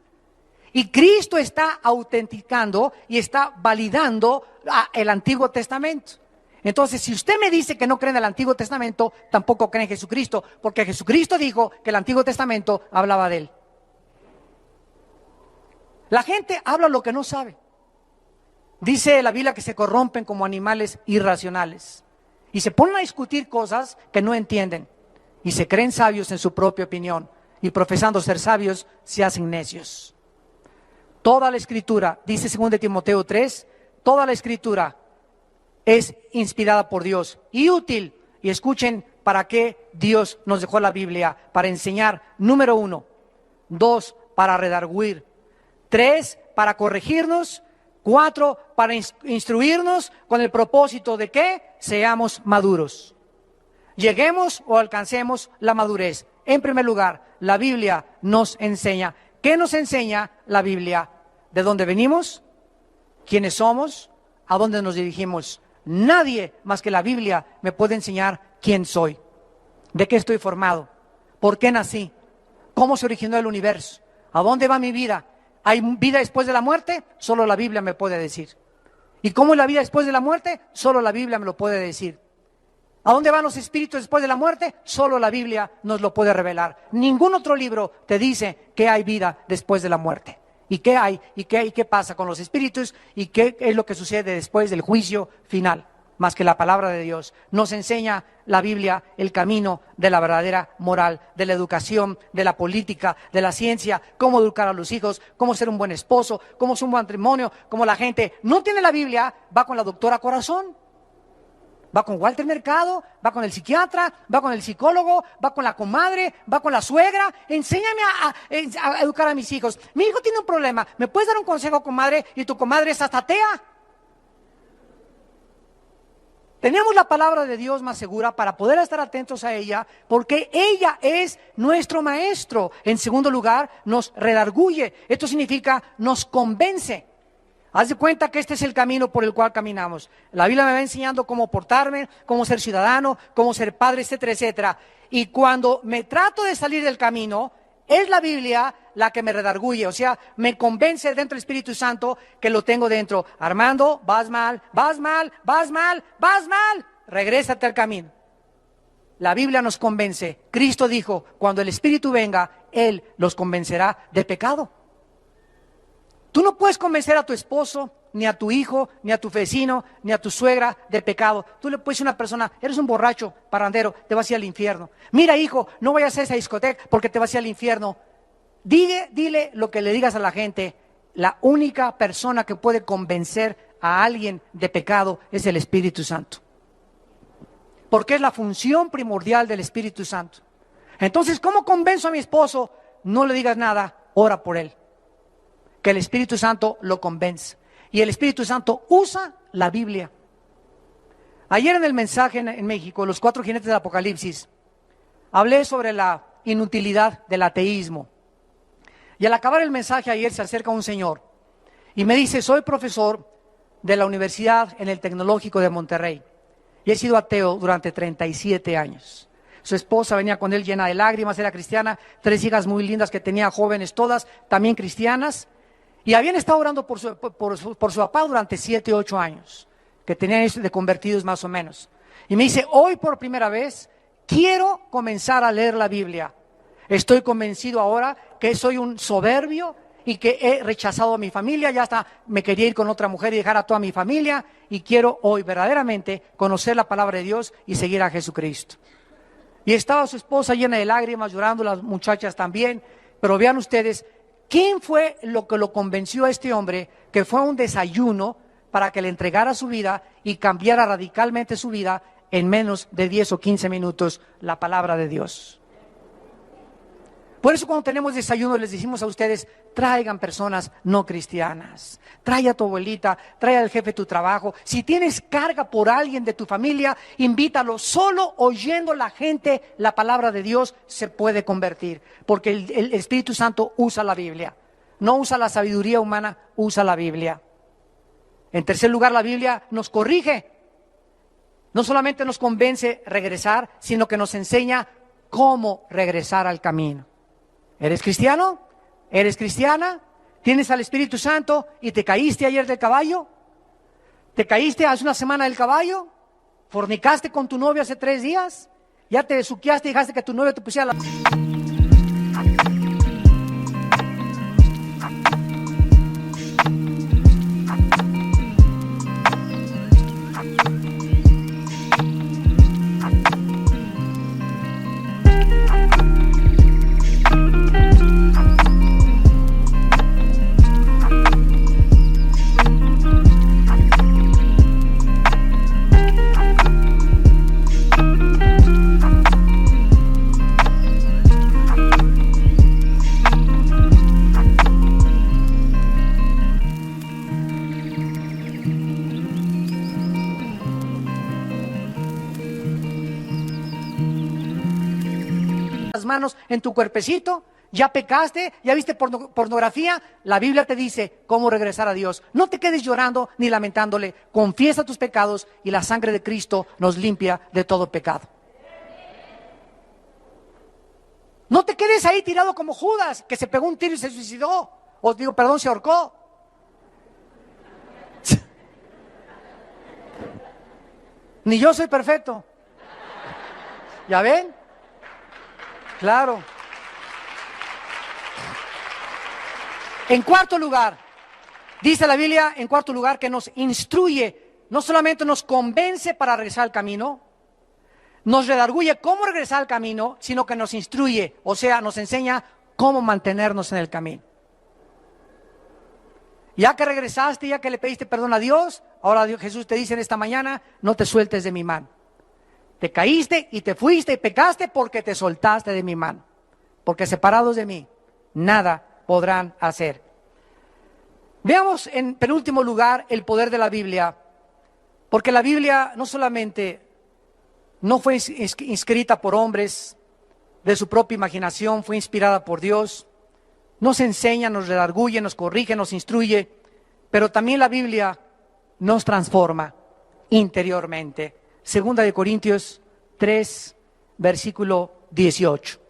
Y Cristo está autenticando y está validando el Antiguo Testamento. Entonces, si usted me dice que no cree en el Antiguo Testamento, tampoco cree en Jesucristo, porque Jesucristo dijo que el Antiguo Testamento hablaba de él. La gente habla lo que no sabe. Dice la Biblia que se corrompen como animales irracionales y se ponen a discutir cosas que no entienden y se creen sabios en su propia opinión y profesando ser sabios se hacen necios. Toda la Escritura, dice 2 Timoteo 3, toda la Escritura es inspirada por Dios y útil. Y escuchen para qué Dios nos dejó la Biblia: para enseñar, número 1, 2, para redarguir, 3, para corregirnos, 4, para instruirnos con el propósito de que seamos maduros. Lleguemos o alcancemos la madurez. En primer lugar, la Biblia nos enseña. ¿Qué nos enseña la Biblia? ¿De dónde venimos? ¿Quiénes somos? ¿A dónde nos dirigimos? Nadie más que la Biblia me puede enseñar quién soy, de qué estoy formado, ¿Por qué nací? ¿Cómo se originó el universo? ¿A dónde va mi vida? ¿Hay vida después de la muerte? Solo la Biblia me puede decir. ¿Y cómo es la vida después de la muerte? Solo la Biblia me lo puede decir. ¿A dónde van los espíritus después de la muerte? Solo la Biblia nos lo puede revelar. Ningún otro libro te dice que hay vida después de la muerte. ¿Y qué hay? ¿Y qué pasa con los espíritus? ¿Y qué es lo que sucede después del juicio final? Más que la palabra de Dios. Nos enseña la Biblia el camino de la verdadera moral, de la educación, de la política, de la ciencia, cómo educar a los hijos, cómo ser un buen esposo, cómo ser un buen matrimonio, cómo la gente no tiene la Biblia, va con la doctora Corazón, va con Walter Mercado, va con el psiquiatra, va con el psicólogo, va con la comadre, va con la suegra. Enséñame a educar a mis hijos. Mi hijo tiene un problema, ¿me puedes dar un consejo, comadre? Y tu comadre es hasta atea. Tenemos la palabra de Dios más segura para poder estar atentos a ella, porque ella es nuestro maestro. En segundo lugar, nos redarguye. Esto significa nos convence. Haz de cuenta que este es el camino por el cual caminamos. La Biblia me va enseñando cómo portarme, cómo ser ciudadano, cómo ser padre, etcétera, etcétera. Y cuando me trato de salir del camino, es la Biblia la que me redarguye, o sea, me convence dentro del Espíritu Santo que lo tengo dentro. Armando, vas mal, vas mal, vas mal, vas mal, regrésate al camino. La Biblia nos convence. Cristo dijo, cuando el Espíritu venga, Él los convencerá de pecado. Tú no puedes convencer a tu esposo, ni a tu hijo, ni a tu vecino, ni a tu suegra de pecado. Tú le puedes decir a una persona, eres un borracho, parrandero, te vas a ir al infierno. Mira, hijo, no vayas a esa discoteca porque te vas a ir al infierno. Dile lo que le digas a la gente. La única persona que puede convencer a alguien de pecado es el Espíritu Santo. Porque es la función primordial del Espíritu Santo. Entonces, ¿cómo convenzo a mi esposo? No le digas nada, ora por él. Que el Espíritu Santo lo convence. Y el Espíritu Santo usa la Biblia. Ayer en el mensaje en México, los 4 jinetes del Apocalipsis, hablé sobre la inutilidad del ateísmo. Y al acabar el mensaje ayer se acerca un señor y me dice, soy profesor de la universidad en el Tecnológico de Monterrey y he sido ateo durante 37 años. Su esposa venía con él llena de lágrimas, era cristiana, 3 hijas muy lindas que tenía, jóvenes todas, también cristianas. Y habían estado orando por su papá durante 7, 8 años, que tenían de convertidos más o menos. Y me dice, hoy por primera vez quiero comenzar a leer la Biblia. Estoy convencido ahora que soy un soberbio y que he rechazado a mi familia, ya hasta me quería ir con otra mujer y dejar a toda mi familia, y quiero hoy verdaderamente conocer la palabra de Dios y seguir a Jesucristo. Y estaba su esposa llena de lágrimas, llorando, las muchachas también, pero vean ustedes, ¿quién fue lo que lo convenció a este hombre que fue a un desayuno para que le entregara su vida y cambiara radicalmente su vida en menos de 10 o 15 minutos la palabra de Dios? Por eso cuando tenemos desayuno les decimos a ustedes, traigan personas no cristianas. Trae a tu abuelita, trae al jefe de tu trabajo. Si tienes carga por alguien de tu familia, invítalo. Solo oyendo la gente la palabra de Dios se puede convertir. Porque el Espíritu Santo usa la Biblia. No usa la sabiduría humana, usa la Biblia. En tercer lugar, la Biblia nos corrige. No solamente nos convence regresar, sino que nos enseña cómo regresar al camino. ¿Eres cristiano? ¿Eres cristiana? ¿Tienes al Espíritu Santo y te caíste ayer del caballo? ¿Te caíste hace una semana del caballo? ¿Fornicaste con tu novio hace 3 días? ¿Ya te besuqueaste y dejaste que tu novio te pusiera la... manos en tu cuerpecito? ¿Ya pecaste? ¿Ya viste pornografía? La Biblia te dice cómo regresar a Dios. No te quedes llorando ni lamentándole. Confiesa tus pecados y la sangre de Cristo nos limpia de todo pecado. No te quedes ahí tirado como Judas, que se pegó un tiro y se suicidó. O digo, perdón, se ahorcó. Ni yo soy perfecto. ¿Ya ven? Claro. En cuarto lugar, dice la Biblia, en cuarto lugar, que nos instruye, no solamente nos convence para regresar al camino, nos redarguye cómo regresar al camino, sino que nos instruye, o sea, nos enseña cómo mantenernos en el camino. Ya que regresaste, ya que le pediste perdón a Dios, ahora Jesús te dice en esta mañana, no te sueltes de mi mano. Te caíste y te fuiste y pecaste porque te soltaste de mi mano. Porque separados de mí, nada podrán hacer. Veamos en penúltimo lugar el poder de la Biblia, porque la Biblia no solamente no fue escrita por hombres de su propia imaginación, fue inspirada por Dios, nos enseña, nos redarguye, nos corrige, nos instruye, pero también la Biblia nos transforma interiormente. Segunda de Corintios 3, versículo 18.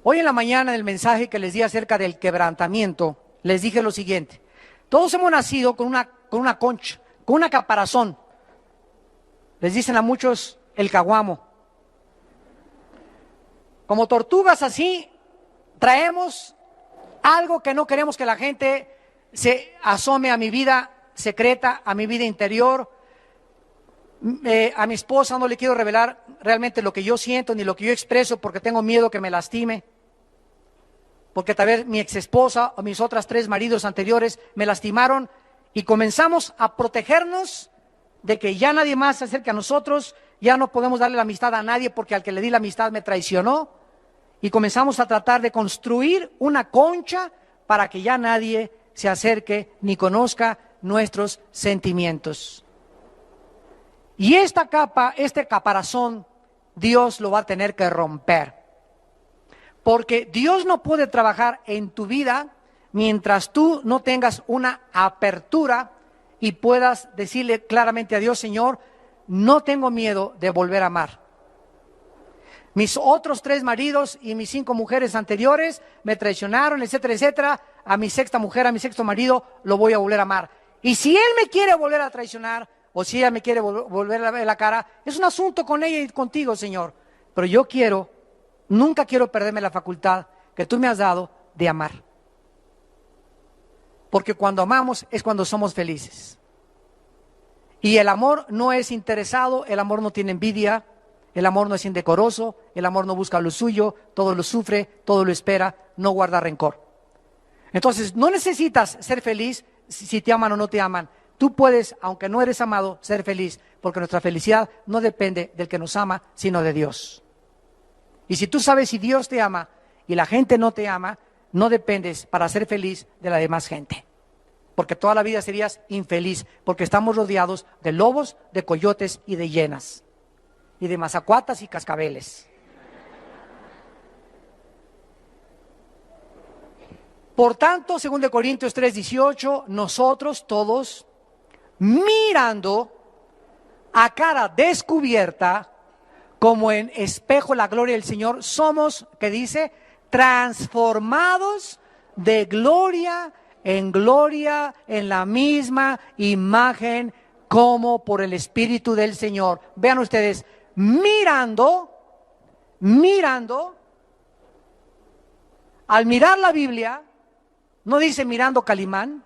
Hoy en la mañana, en el mensaje que les di acerca del quebrantamiento, les dije lo siguiente: todos hemos nacido con una concha, con una caparazón. Les dicen a muchos el caguamo. Como tortugas así, traemos algo que no queremos que la gente se asome a mi vida secreta, a mi vida interior. A mi esposa no le quiero revelar realmente lo que yo siento ni lo que yo expreso porque tengo miedo que me lastime. Porque tal vez mi ex esposa o mis otras 3 maridos anteriores me lastimaron y comenzamos a protegernos de que ya nadie más se acerque a nosotros, ya no podemos darle la amistad a nadie porque al que le di la amistad me traicionó, y comenzamos a tratar de construir una concha para que ya nadie se acerque ni conozca nuestros sentimientos. Y esta capa, este caparazón, Dios lo va a tener que romper. Porque Dios no puede trabajar en tu vida mientras tú no tengas una apertura y puedas decirle claramente a Dios: Señor, no tengo miedo de volver a amar. Mis otros 3 maridos y mis 5 mujeres anteriores me traicionaron, etcétera, etcétera. A mi sexta mujer, a mi sexto marido, lo voy a volver a amar. Y si él me quiere volver a traicionar, o si ella me quiere volver a ver la cara, es un asunto con ella y contigo, Señor. Pero yo nunca quiero perderme la facultad que tú me has dado de amar. Porque cuando amamos es cuando somos felices. Y el amor no es interesado, el amor no tiene envidia, el amor no es indecoroso, el amor no busca lo suyo, todo lo sufre, todo lo espera, no guarda rencor. Entonces, no necesitas ser feliz si te aman o no te aman. Tú puedes, aunque no eres amado, ser feliz, porque nuestra felicidad no depende del que nos ama, sino de Dios. Y si tú sabes si Dios te ama y la gente no te ama, no dependes para ser feliz de la demás gente. Porque toda la vida serías infeliz, porque estamos rodeados de lobos, de coyotes y de hienas, y de mazacuatas y cascabeles. Por tanto, según de Corintios 3:18, nosotros todos, mirando a cara descubierta, como en espejo la gloria del Señor, somos, ¿qué dice? Transformados de gloria en gloria, en la misma imagen como por el Espíritu del Señor. Vean ustedes, mirando, al mirar la Biblia, no dice mirando Calimán,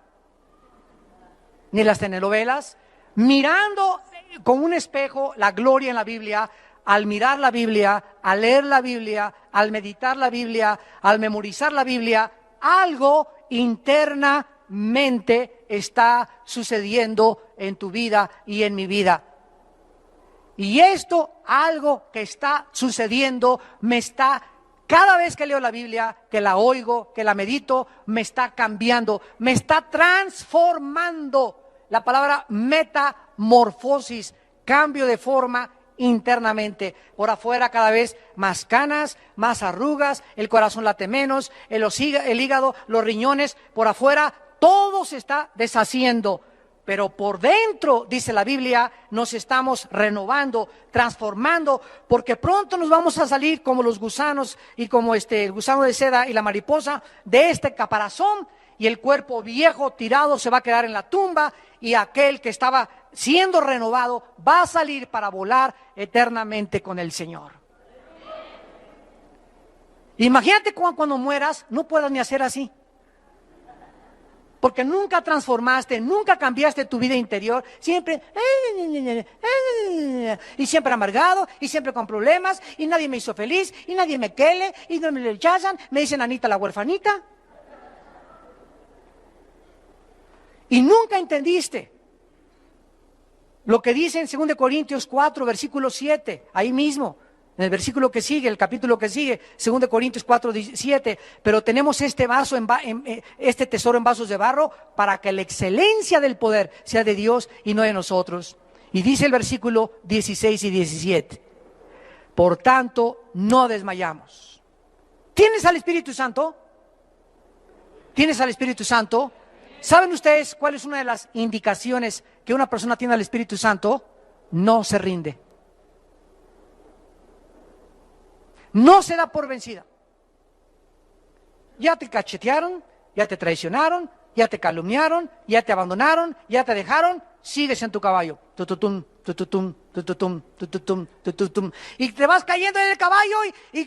ni las telenovelas, mirando con un espejo la gloria en la Biblia. Al mirar la Biblia, al leer la Biblia, al meditar la Biblia, al memorizar la Biblia, algo internamente está sucediendo en tu vida y en mi vida. Y esto, algo que está sucediendo, cada vez que leo la Biblia, que la oigo, que la medito, me está cambiando, me está transformando. La palabra metamorfosis, cambio de forma internamente. Por afuera cada vez más canas, más arrugas, el corazón late menos, el hígado, los riñones, por afuera todo se está deshaciendo. pero por dentro, dice la Biblia, nos estamos renovando, transformando, porque pronto nos vamos a salir como los gusanos y como el gusano de seda y la mariposa de este caparazón, y el cuerpo viejo tirado se va a quedar en la tumba, y aquel que estaba siendo renovado va a salir para volar eternamente con el Señor. Imagínate cuando mueras no puedas ni hacer así, porque nunca transformaste, nunca cambiaste tu vida interior, siempre, y siempre amargado, y siempre con problemas, y nadie me hizo feliz, y nadie me quiere, y no me rechazan, me dicen Anita la huerfanita. Y nunca entendiste lo que dice en 2 Corintios 4, versículo 7, ahí mismo. En el versículo que sigue, el capítulo que sigue, 2 Corintios 4, 17, pero tenemos este tesoro en vasos de barro para que la excelencia del poder sea de Dios y no de nosotros. Y dice el versículo 16 y 17, por tanto, no desmayamos. ¿Tienes al Espíritu Santo? ¿Tienes al Espíritu Santo? ¿Saben ustedes cuál es una de las indicaciones que una persona tiene al Espíritu Santo? No se rinde. No se da por vencida. Ya te cachetearon, ya te traicionaron, ya te calumniaron, ya te abandonaron, ya te dejaron, sigues en tu caballo. Tututum, tututum, tututum, tututum, tututum. Y te vas cayendo en el caballo y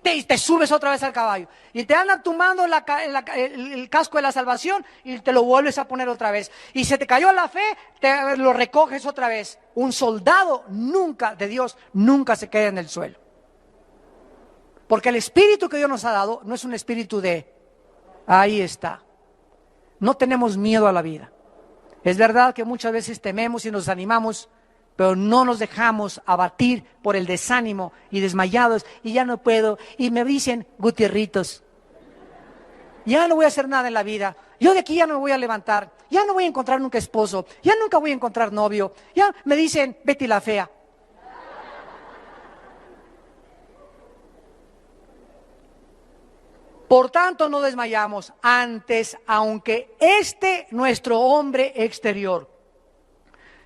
te subes otra vez al caballo. Y te andan tumbando el casco de la salvación y te lo vuelves a poner otra vez. Y se te cayó la fe, lo recoges otra vez. Un soldado nunca de Dios, nunca se queda en el suelo. Porque el espíritu que Dios nos ha dado no es un espíritu ahí está. No tenemos miedo a la vida. Es verdad que muchas veces tememos y nos desanimamos, pero no nos dejamos abatir por el desánimo y desmayados, y ya no puedo, y me dicen Gutierritos, ya no voy a hacer nada en la vida, yo de aquí ya no me voy a levantar, ya no voy a encontrar nunca esposo, ya nunca voy a encontrar novio, ya me dicen Betty la fea. Por tanto, no desmayamos. Antes, aunque nuestro hombre exterior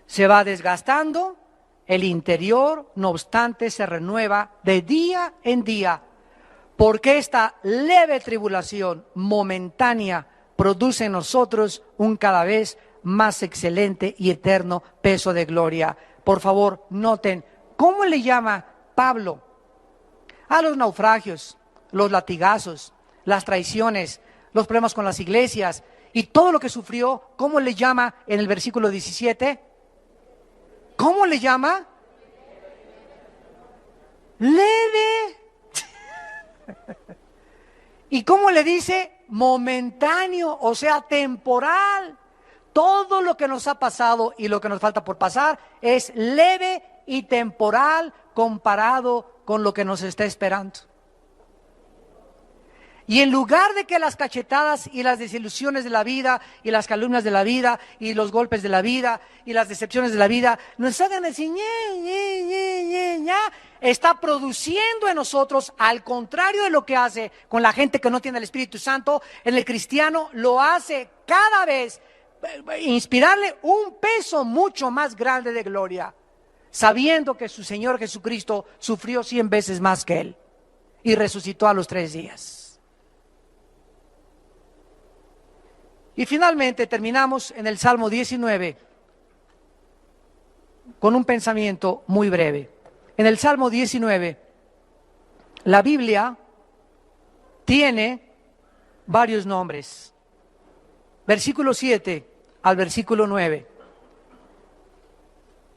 se va desgastando, el interior, no obstante, se renueva de día en día, porque esta leve tribulación momentánea produce en nosotros un cada vez más excelente y eterno peso de gloria. Por favor, noten, ¿cómo le llama Pablo a los naufragios, los latigazos, las traiciones, los problemas con las iglesias y todo lo que sufrió? ¿Cómo le llama en el versículo 17? ¿Cómo le llama? Leve. ¿Y cómo le dice? Momentáneo, o sea, temporal. Todo lo que nos ha pasado y lo que nos falta por pasar es leve y temporal comparado con lo que nos está esperando. Y en lugar de que las cachetadas y las desilusiones de la vida y las calumnias de la vida y los golpes de la vida y las decepciones de la vida nos hagan decir está produciendo en nosotros, al contrario de lo que hace con la gente que no tiene el Espíritu Santo, en el cristiano lo hace cada vez inspirarle un peso mucho más grande de gloria, sabiendo que su Señor Jesucristo sufrió 100 veces más que él y resucitó a los 3 días. Y finalmente terminamos en el Salmo 19 con un pensamiento muy breve. En el Salmo 19, la Biblia tiene varios nombres. Versículo 7 al versículo 9.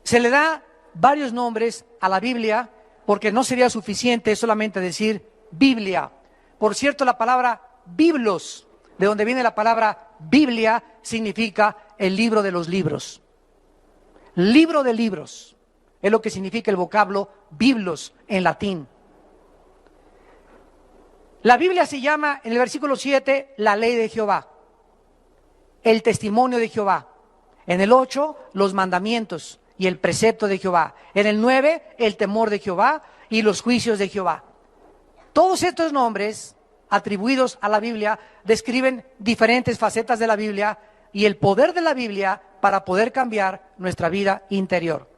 Se le da varios nombres a la Biblia porque no sería suficiente solamente decir Biblia. Por cierto, la palabra biblos, de donde viene la palabra Biblia, significa el libro de los libros. Libro de libros es lo que significa el vocablo biblos en latín. La Biblia se llama, en el versículo 7, la ley de Jehová, el testimonio de Jehová. En el 8, los mandamientos y el precepto de Jehová. En el 9, el temor de Jehová y los juicios de Jehová. Todos estos nombres atribuidos a la Biblia describen diferentes facetas de la Biblia, y el poder de la Biblia para poder cambiar nuestra vida interior.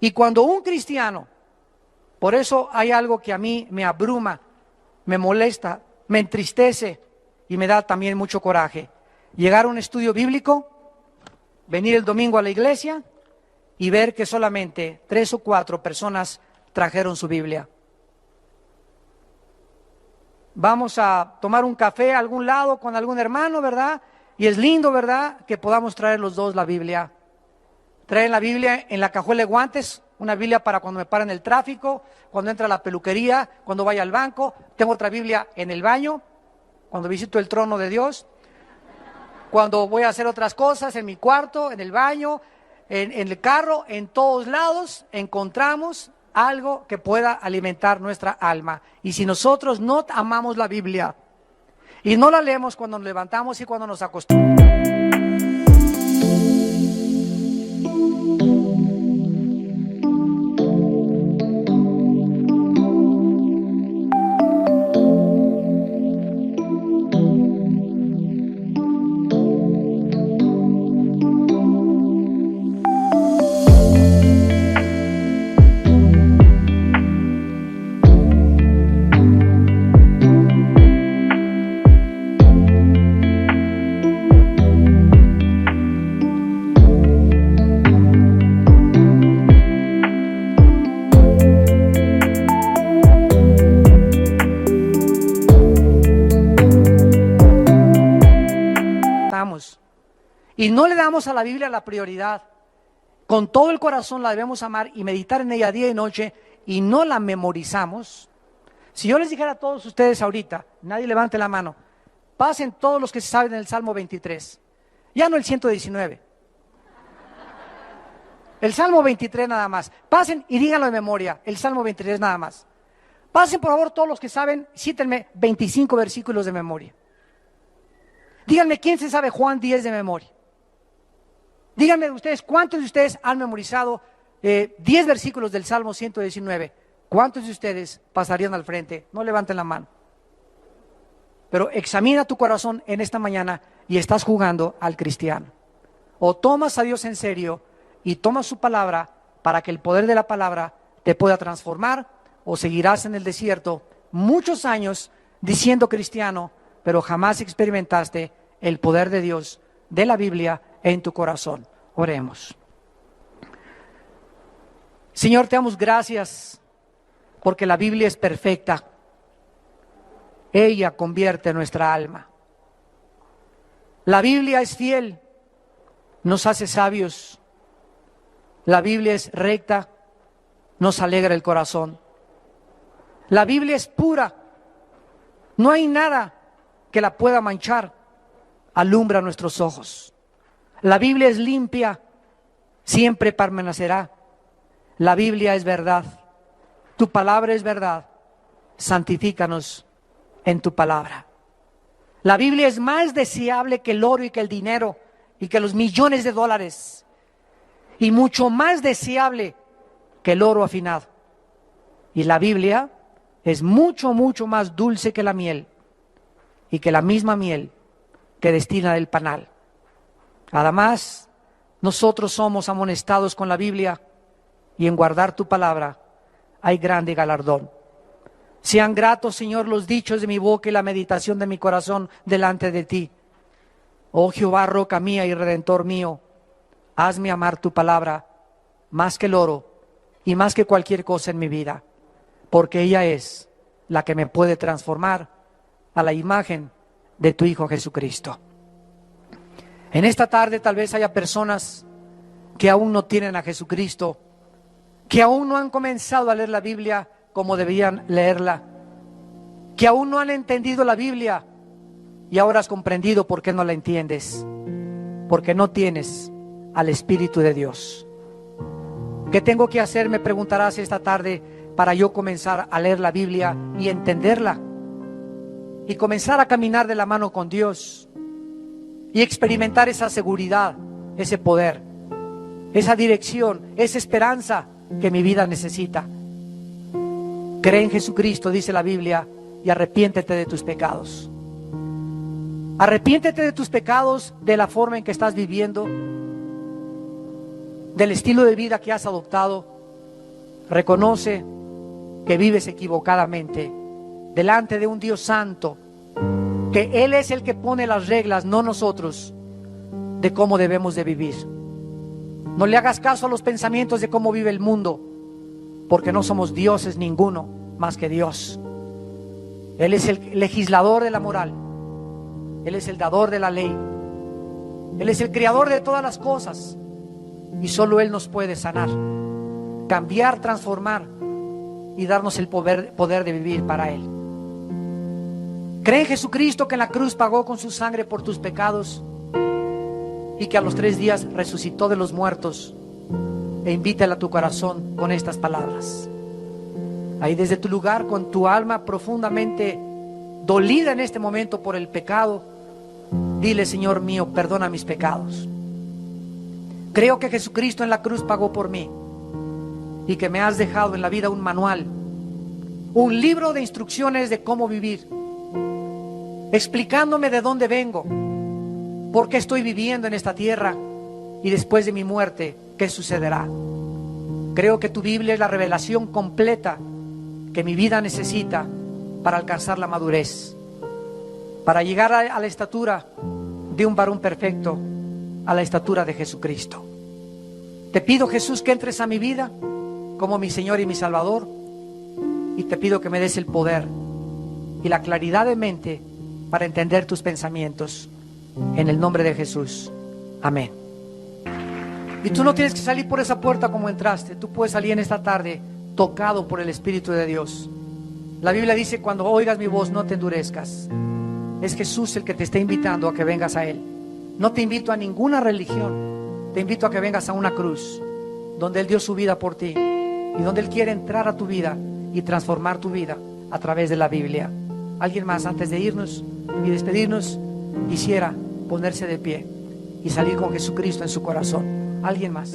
Y cuando un cristiano, por eso hay algo que a mí me abruma, me molesta, me entristece y me da también mucho coraje. Llegar a un estudio bíblico, venir el domingo a la iglesia y ver que solamente 3 o 4 personas trajeron su Biblia. Vamos a tomar un café a algún lado con algún hermano, ¿verdad? Y es lindo, ¿verdad?, que podamos traer los dos la Biblia. Traen la Biblia en la cajuela de guantes, una Biblia para cuando me paren en el tráfico, cuando entra a la peluquería, cuando vaya al banco. Tengo otra Biblia en el baño, cuando visito el trono de Dios, cuando voy a hacer otras cosas, en mi cuarto, en el baño, en el carro, en todos lados encontramos algo que pueda alimentar nuestra alma. Y si nosotros no amamos la Biblia y no la leemos cuando nos levantamos y cuando nos acostamos, y no le damos a la Biblia la prioridad, con todo el corazón la debemos amar y meditar en ella día y noche, y no la memorizamos. Si yo les dijera a todos ustedes ahorita, nadie levante la mano, pasen todos los que se saben el Salmo 23, ya no el 119, el Salmo 23 nada más, pasen y díganlo de memoria, el Salmo 23 nada más. Pasen por favor todos los que saben, cítenme 25 versículos de memoria. Díganme quién se sabe Juan 10 de memoria. Díganme ustedes, ¿cuántos de ustedes han memorizado 10 versículos del Salmo 119? ¿Cuántos de ustedes pasarían al frente? No levanten la mano. Pero examina tu corazón en esta mañana y estás jugando al cristiano. O tomas a Dios en serio y tomas su palabra para que el poder de la palabra te pueda transformar, o seguirás en el desierto muchos años diciendo cristiano, pero jamás experimentaste el poder de Dios, de la Biblia, en tu corazón. Oremos. Señor, te damos gracias porque la Biblia es perfecta. Ella convierte nuestra alma. La Biblia es fiel, nos hace sabios. La Biblia es recta, nos alegra el corazón. La Biblia es pura, no hay nada que la pueda manchar, alumbra nuestros ojos. La Biblia es limpia, siempre permanecerá. La Biblia es verdad, tu palabra es verdad, santifícanos en tu palabra. La Biblia es más deseable que el oro y que el dinero y que los millones de dólares, y mucho más deseable que el oro afinado. Y la Biblia es mucho, mucho más dulce que la miel, y que la misma miel que destila del panal. Además, nosotros somos amonestados con la Biblia, y en guardar tu palabra hay grande galardón. Sean gratos, Señor, los dichos de mi boca y la meditación de mi corazón delante de ti. Oh Jehová, roca mía y redentor mío, hazme amar tu palabra más que el oro y más que cualquier cosa en mi vida, porque ella es la que me puede transformar a la imagen de tu Hijo Jesucristo. En esta tarde tal vez haya personas que aún no tienen a Jesucristo, que aún no han comenzado a leer la Biblia como debían leerla, que aún no han entendido la Biblia y ahora has comprendido por qué no la entiendes, porque no tienes al Espíritu de Dios. ¿Qué tengo que hacer? Me preguntarás esta tarde para yo comenzar a leer la Biblia y entenderla y comenzar a caminar de la mano con Dios y experimentar esa seguridad, ese poder, esa dirección, esa esperanza que mi vida necesita. Cree en Jesucristo, dice la Biblia, y arrepiéntete de tus pecados. Arrepiéntete de tus pecados, de la forma en que estás viviendo, del estilo de vida que has adoptado. Reconoce que vives equivocadamente delante de un Dios santo, que Él es el que pone las reglas, no nosotros, de cómo debemos de vivir. No le hagas caso a los pensamientos de cómo vive el mundo, porque no somos dioses ninguno más que Dios. Él es el legislador de la moral, Él es el dador de la ley, Él es el creador de todas las cosas, y solo Él nos puede sanar, cambiar, transformar y darnos el poder de vivir para Él. Cree en Jesucristo, que en la cruz pagó con su sangre por tus pecados y que a los 3 días resucitó de los muertos, e invítale a tu corazón con estas palabras. Ahí desde tu lugar, con tu alma profundamente dolida en este momento por el pecado, dile: Señor mío, perdona mis pecados. Creo que Jesucristo en la cruz pagó por mí y que me has dejado en la vida un manual, un libro de instrucciones de cómo vivir, explicándome de dónde vengo, por qué estoy viviendo en esta tierra y después de mi muerte, qué sucederá. Creo que tu Biblia es la revelación completa que mi vida necesita para alcanzar la madurez, para llegar a la estatura de un varón perfecto, a la estatura de Jesucristo. Te pido, Jesús, que entres a mi vida como mi Señor y mi Salvador, y te pido que me des el poder y la claridad de mente para entender tus pensamientos, en el nombre de Jesús. Amén. Y tú no tienes que salir por esa puerta como entraste. Tú puedes salir en esta tarde tocado por el Espíritu de Dios. La Biblia dice: cuando oigas mi voz, no te endurezcas. Es Jesús el que te está invitando a que vengas a Él. No te invito a ninguna religión, te invito a que vengas a una cruz donde Él dio su vida por ti y donde Él quiere entrar a tu vida y transformar tu vida a través de la Biblia. Alguien más, antes de irnos y despedirnos, quisiera ponerse de pie y salir con Jesucristo en su corazón. Alguien más.